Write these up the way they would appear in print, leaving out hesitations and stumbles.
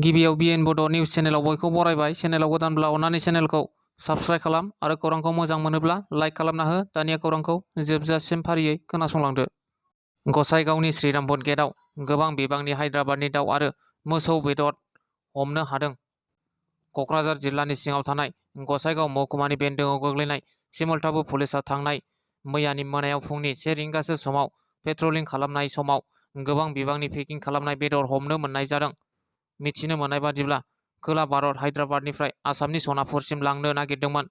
गिबियाव बिएन बड' निउस चेनेलाव बयखौ बरायबाय। चेनेलाव गोदानब्ला अन्नानै चेनेलखौ साबस्क्राइब खालाम आरो खौरांखौ मोजां मोनोब्ला लाइक खालामना हो। दानिया खौरांखौ जोबजासिम फारियै खोनासंलांदो। गसाइगावनि श्रीरामपुर गेटआव गोबां बिबांनि हायद्राबादनि दाउ आरो मोसौ बेदर हमनो हादों। क'क्राझार जिल्लानि सिङाव थानाय गसाइगाव महकुमानि बेन्दोङाव गोग्लैनाय सिमलताबु पुलिसआ थांनाय मैयानि मोनायाव फुंनि 1 रिंगासो समाव पेट्रलिं खालामनाय समाव गोबां बिबांनि पेकिं खालामनाय बेदर हमनो मोननाय जादों। मिथिनो मोननाय बादिब्ला खोला भारत हायद्राबादनिफ्राय आसामनि सनापुरसिम लांनो नागिरदोंमोन।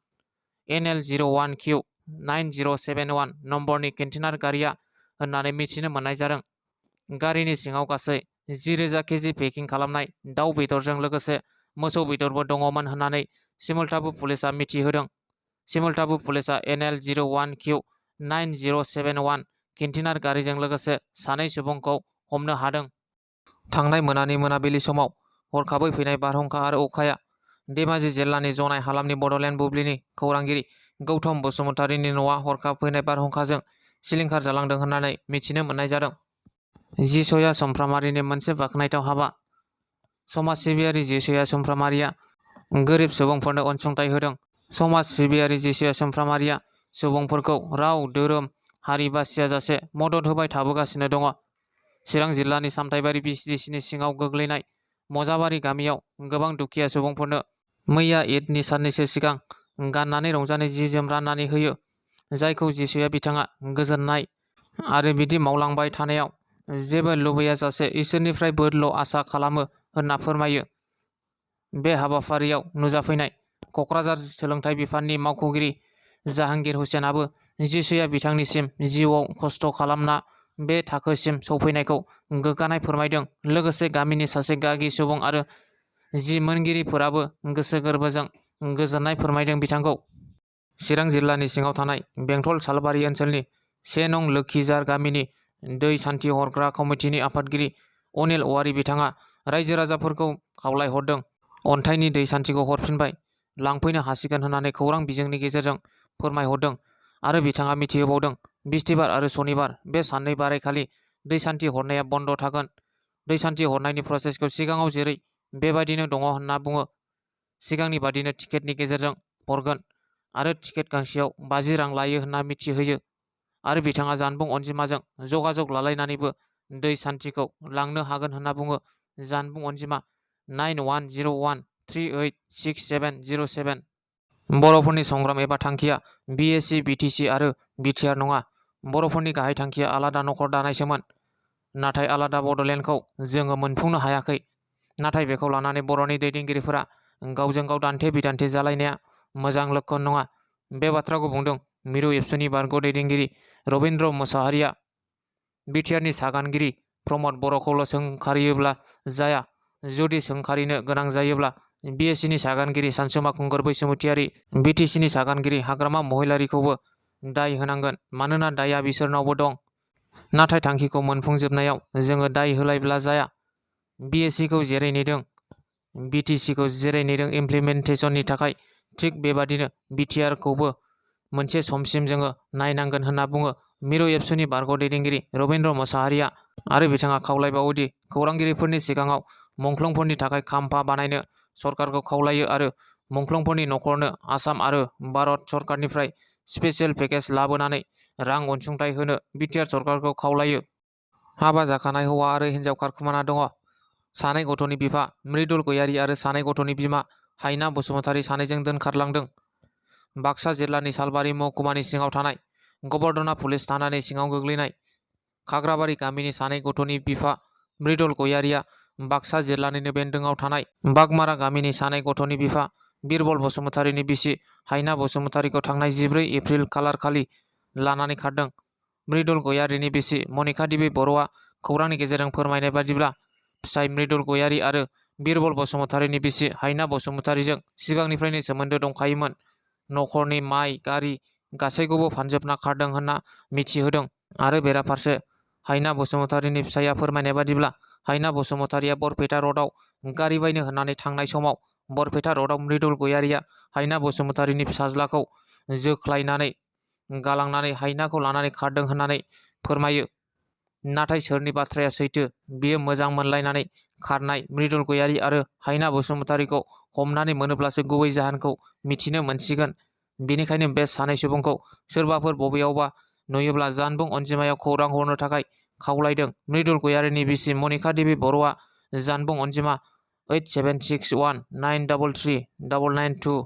NL01Q9071 नम्बरनि कन्टेनार गारिया होननानै मिथिनो मोननाय जादों। गारिनि सिङाव गासै 10,000 केजि पेकिं खालामनाय दाउ बेदरजों लोगोसे मोसौ बेदरबो दङमोन होननानै सिमलताबु पुलिसआ मिथिहोदों। सिमलताबु पुलिसआ NL01Q9071 कन्टेनार गारिजों लोगोसे सानै सुबुंखौ हमनो हादों। थांनाय मोनानि मोनाबिलि समाव हरखाबै फैनाय बारहुंखा आरो अखाया धेमाजि जिल्लानि जनाय हालामनि बड'लेण्ड बुब्लिनि खौरांगिरि गौतम बसुमतारीनि न'आ हरखाब फैनाय बारहुंखाजों सिलिंखार जालांदों होननानै मिथिनो मोननाय जादों। जिसया सुमफ्रामारिनि मोनसे बाखनायथाव हाबा। समाज सिबियारि जिसया सुमफ्रामारिया गोरिब सुबुंफोरनो अनसुंथाइ होदों। समाज सिबियारि जिसया सुमफ्रामारिया सुबुंफोरखौ राव, धोरोम, हारि बासियाजासे मदद होबाय थाबोगासिनो दङ। चिरां जिल्लानि सामथाइबारि बिटिसिनि सिङाव गोग्लैनाय मजाबारि गामियाव गोबां दुखिया सुबुंफोरनो मैया ईदनि साननैसो सिगां गाननानै रंजानाय जि जोम राननानै होयो, जायखौ जिसुआ बिथाङा गोजोननाय आरो बिदि मावलांबाय थानायाव जेबो लुबैयाजासे इसोरनिफ्राय बोरल' आसा खालामो होनना फोरमायो। बे हाबाफारियाव नुजाफैनाय क'क्राझार सोलोंथाइ बिफाननि मावख'गिरि जाहांगीर हुसेनाबो जिसुआ बिथांनिसिम जिउआव खस्थ' खालामना बे थाखोसिम सौफैनायखौ गोग्गानाय फोरमायदों। लोगोसे गामिनि सासे गागि सुबुं आरो जि मोनगिरिफोराबो गोसो गोरबोजों गोजोननाय फोरमायदों बिथांखौ। चिरां जिल्लानि सिङाव थानाय बेंटल सालबारि ओनसोलनि 1 नं लोखिजार गामिनि दै सान्थि हरग्रा कमिटिनि आफादगिरि अनिल औवारी बिथाङा रायजो राजाफोरखौ खावलायहरदों अन्थाइनि दै सान्थिखौ हरफिनबाय लांफैनो हासिगोन होननानै खौरां बिजोंनि गेजेरजों फोरमायहरदों आरो बिथाङा मिथिहोबावदों बिस्थिबार आरो सनिबार बे साननै बारायखालि दै सान्थि हरनाया बन्द' थागोन। दै सान्थि हरनायनि प्रसेसखौ सिगाङाव जेरै बेबादिनो दङ होनना बुङो। सिगांनि बादिनो टिकेटनि गेजेरजों हरगोन आरो टिकेट गांसेयाव 50 रां लायो होनना मिथिहोयो आरो बिथाङा जानबुं अनजिमाजों जगाजग लालायनानैबो दै सान्थिखौ लांनो हागोन होनना बुङो। जानबुं अनजिमा 9101386707। बर'फोरनि संग्राम एबा थांखिया बिएसि, बिटिसि आरो बिटिआर नङा। बर'फोरनि गाहाय थांखिया आलादा न'खर दानायसोमोन। नाथाय आलादा बड'लेण्डखौ जोङो मोनफुंनो हायाखै। नाथाय बेखौ लानानै बर'नि दैदेनगिरिफोरा गावजों गाव दान्थे बिदान्थे जालायनाया मोजां लक्षण नङा। बे बाथ्राखौ बुंदों मिरु एबसुनि बारग' दैदेनगिरि रबिन्द्र मोसाहारिया। बिटिआरनि सागानगिरि प्रमद बर'खौल' सोंखारियोब्ला जाया। जुदि सोंखारिनो गोनां जायोब्ला बिएसिनि सागानगिरि सानसुमा खुंगुर बैसुमुतियारि, बिटिसिनि सागानगिरि हाग्रामा महिलारिखौबो दाय होनांगोन। मानोना दायआ बिसोरनावबो दं। नाथाय थांखिखौ मोनफुंजोबनायाव जोङो दाय होलायब्ला जाया। बिएसिखौ जेरै नेदों, बिटिसिखौ जेरै नेदों इमप्लिमेन्टेसननि थाखाय, थिग बेबादिनो बिटिआरखौबो मोनसे समसिम जोङो नायनांगोन होनना बुङो मिरु एबसुनि बारग' दैदेनगिरि रबिन्द्र मोसाहारिया। आरो बिथाङा खावलायबावोदि खौरांगिरिफोरनि सिगाङाव मुंख्लंफोरनि थाखाय खाम्फा बानायनो सरकारखौ खावलायो आरो मुंख्लंफोरनि न'खरनो आसाम आरो भारत सरकारनिफ्राय स्पेसियेल पेकेज लाबोनानै रां अनसुंथाइ होनो बिटिआर सरकारखौ खावलायो। हाबा जाखानाय हौवा आरो हिन्जाव खारखुमाना दङ। सानै गथ'नि बिफा मृदुल गयारी आरो सानै गथ'नि बिमा हायना बसुमतारी सानैजों दोनखारलांदों। बाक्सा जिल्लानि सालबारि महकुमानि सिङाव थानाय गबर्धना पुलिस थानानि सिङाव गोग्लैनाय खाग्राबारि गामिनि सानै गथ'नि बिफा मृदुल गयारीया बाक्सा जिल्लानिनो बेन्दोङाव थानाय बागमारा गामिनि सानै गथ'नि बिफा बिरबल बसुमतारीनि बिसि हायना बसुमतारीखौ थांनाय 14 एप्रिल खालारखालि लानानै खारदों। मृदुल गयारीनि बिसि मनिका देबि बर'आ खौरांनि गेजेरजों फोरमायनाय बादिब्ला फिसाय मृदुल गयारी आरो बिरबल बसुमतारीनि बिसि हायना बसुमतारीजों सिगांनिफ्रायनो सोमोन्दो दंखायोमोन। न'खरनि माइ, गारि गासैखौबो फानजोबना खारदों होनना मिथिहोदों। आरो बेराफारसे हायना बसुमतारीनि फिसाया फोरमायनाय बादिब्ला हायना बसुमतारीया बरपेटा रडआव गारि बायनो होननानै थांनाय समाव बरपेटा रडआव मृदुल गयारीया हायना बसुमतारीनि फिसाज्लाखौ जोख्लायनानै गालांनानै हायनाखौ लानानै खारदों होननानै फोरमायो। नाथाय सोरनि बाथ्राया सैथो, बियो मोजां मोनलायनानै खारनाय मृदुल गयारि आरो हायना बसुमतारिखौ हमनानै मोनोब्लासो गुबै जाहोनखौ मिथिनो मोनसिगोन। बेनिखायनो बे सानै सुबुंखौ सोरबाफोर बबेयावबा नुयोब्ला जानबुं अनजिमायाव खौरां हरनो थाखाय खावलायदों। मृदुल गयारिनि बिसि मनिका देबि बर'आ जानबुं अनजिमा 8761933992।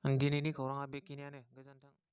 दिनैनि खौराङा बेखिनियानो। गोजोन्थों।